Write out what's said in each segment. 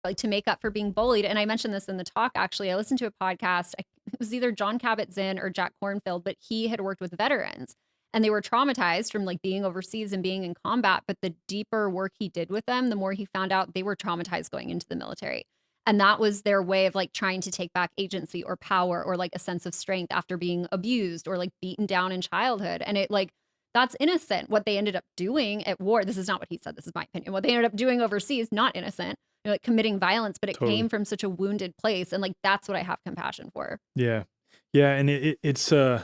like to make up for being bullied. And I mentioned this in the talk, actually. I listened to a podcast. It was either John Kabat-Zinn or Jack Kornfield, but he had worked with veterans and they were traumatized from like being overseas and being in combat. But the deeper work he did with them, the more he found out they were traumatized going into the military. And that was their way of like trying to take back agency or power or like a sense of strength after being abused or like beaten down in childhood. And it like, that's innocent. What they ended up doing at war, this is not what he said, this is my opinion. What they ended up doing overseas, not innocent, you know, like committing violence, but it Totally. came from such a wounded place. And like, that's what I have compassion for. Yeah. Yeah. And it's, you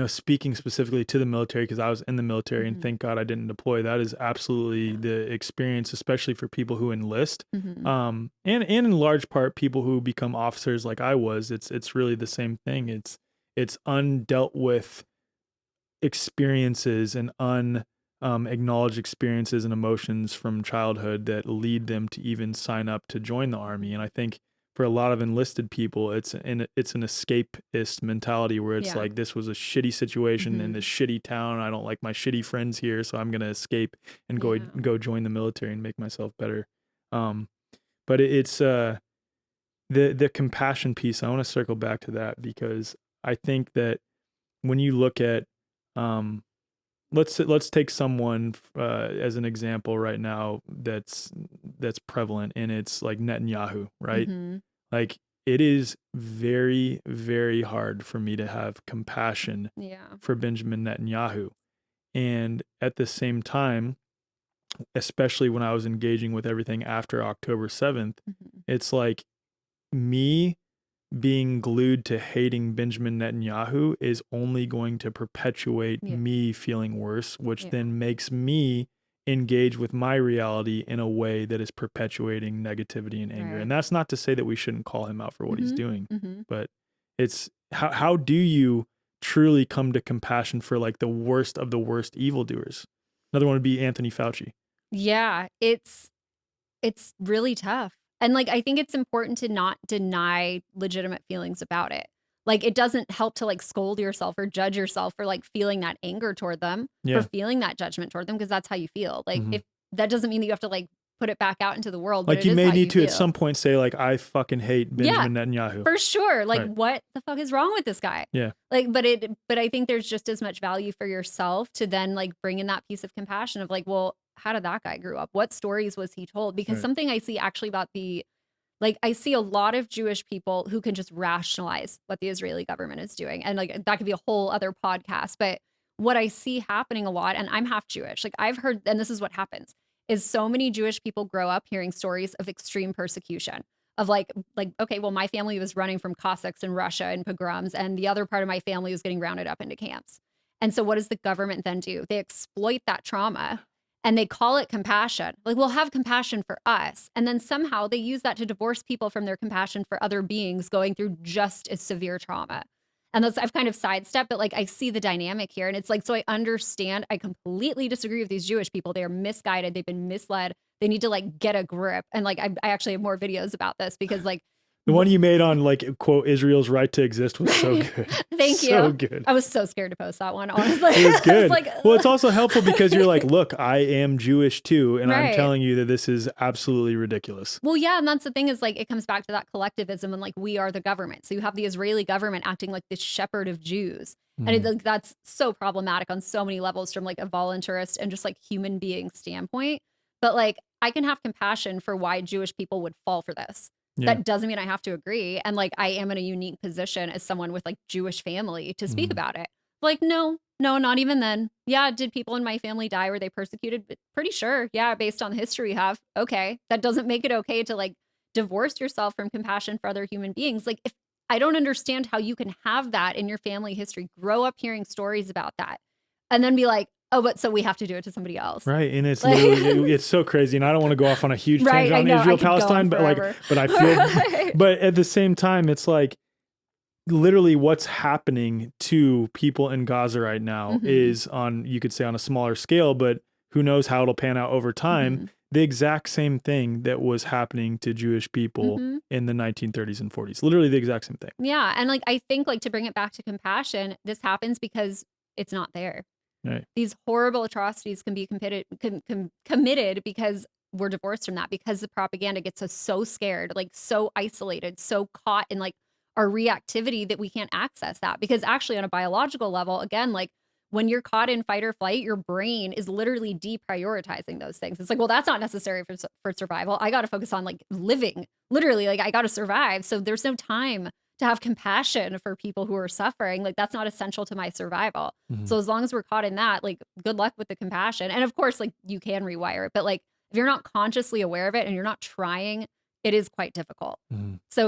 know, speaking specifically to the military, because I was in the military and Mhm. thank God I didn't deploy. That is absolutely Yeah. the experience, especially for people who enlist. Mhm. And in large part, people who become officers like I was, it's really the same thing. It's undealt with experiences and acknowledged experiences and emotions from childhood that lead them to even sign up to join the army. And I think for a lot of enlisted people, it's an escapist mentality where it's Yeah. like, this was a shitty situation in Mhm. this shitty town. I don't like my shitty friends here, so I'm gonna escape and Yeah. go join the military and make myself better. Um, but it's the compassion piece. I want to circle back to that because I think that when you look at um, let's take someone as an example right now that's prevalent, and it's like Netanyahu, right? Mhm. Like, it is very, very hard for me to have compassion Yeah. for Benjamin Netanyahu. And at the same time, especially when I was engaging with everything after October 7th, Mhm. it's like me being glued to hating Benjamin Netanyahu is only going to perpetuate Yeah. me feeling worse, which Yeah. then makes me engage with my reality in a way that is perpetuating negativity and anger. Right. And that's not to say that we shouldn't call him out for what he's Mhm. doing, Mhm. but it's how do you truly come to compassion for like the worst of the worst evildoers? Another one would be Anthony Fauci. Yeah. It's really tough. And, like, I think it's important to not deny legitimate feelings about it. Like, it doesn't help to, like, scold yourself or judge yourself for, like, feeling that anger toward them, for Yeah. feeling that judgment toward them, because that's how you feel. Like, Mhm. if that doesn't mean that you have to, like, put it back out into the world, but Like, it you is may how need you to at feel. some point say like, I fucking hate Yeah, Benjamin Netanyahu. for sure. Like, Right. what the fuck is wrong with this guy? Yeah. Like, but I think there's just as much value for yourself to then, like, bring in that piece of compassion of like, well, how did that guy grow up? What stories was he told? Because Right. something I see actually about the like, I see a lot of Jewish people who can just rationalize what the Israeli government is doing, and, like, that could be a whole other podcast, but what I see happening a lot, and I'm half Jewish, like, I've heard and this is what happens, is so many Jewish people grow up hearing stories of extreme persecution, of, okay, well, my family was running from Cossacks in Russia and pogroms, and the other part of my family was getting rounded up into camps, and so what does the government then do? They exploit that trauma and they call it compassion. Like, we'll have compassion for us. And then somehow they use that to divorce people from their compassion for other beings going through just as severe trauma. And that's, I've kind of sidestepped, but like I see the dynamic here. And it's like, so I understand, I completely disagree with these Jewish people. They are misguided, they've been misled. They need to like get a grip. And like, I actually have more videos about this because like, The one you made on like quote Israel's right to exist was so good. thank So you. good. I was so scared to post that one, honestly. It was I was good. like, Well, it's also helpful because you're like, look, I am Jewish too, and I'm right. telling you that this is absolutely ridiculous. Well, yeah, and that's the thing is like it comes back to that collectivism and like we are the government. So you have the Israeli government acting like this shepherd of Jews. And Mhm. like that's so problematic on so many levels from like a voluntarist and just like human being standpoint. But like I can have compassion for why Jewish people would fall for this. Yeah. That doesn't mean I have to agree. And like I am in a unique position as someone with like Jewish family to speak Mhm. about it. Like, no, no, not even then. Yeah, did people in my family die? Were they persecuted? But pretty sure. Yeah, based on the history we have. Okay. That doesn't make it okay to like divorce yourself from compassion for other human beings. Like, if I don't understand how you can have that in your family history, grow up hearing stories about that, and then be like, oh, but so we have to do it to somebody else. Right, and it's Like, literally it's so crazy, and I don't want to go off on a huge right. tangent I on know. I Israel could go on Palestine, but like, forever. but I feel, Right. but at the same time, it's like literally what's happening to people in Gaza right now Hmm. is on, you could say on a smaller scale, but who knows how it'll pan out over time. Hmm. The exact same thing that was happening to Jewish people Hmm. in the 1930s and 40s. Literally the exact same thing. Yeah. And like, I think like to bring it back to compassion, this happens because it's not there. Right. These horrible atrocities can be committed because we're divorced from that because the propaganda gets us so scared, like so isolated, so caught in like our reactivity that we can't access that. Because actually, on a biological level, again, like when you're caught in fight or flight, your brain is literally deprioritizing those things. It's like, well, that's not necessary for survival. I got to focus on like living, literally, like I got to survive. So there's no time to have compassion for people who are suffering. Like that's not essential to my survival. Mhm. So as long as we're caught in that, like good luck with the compassion. And of course, like you can rewire it, but like if you're not consciously aware of it and you're not trying, it is quite difficult. Mhm. So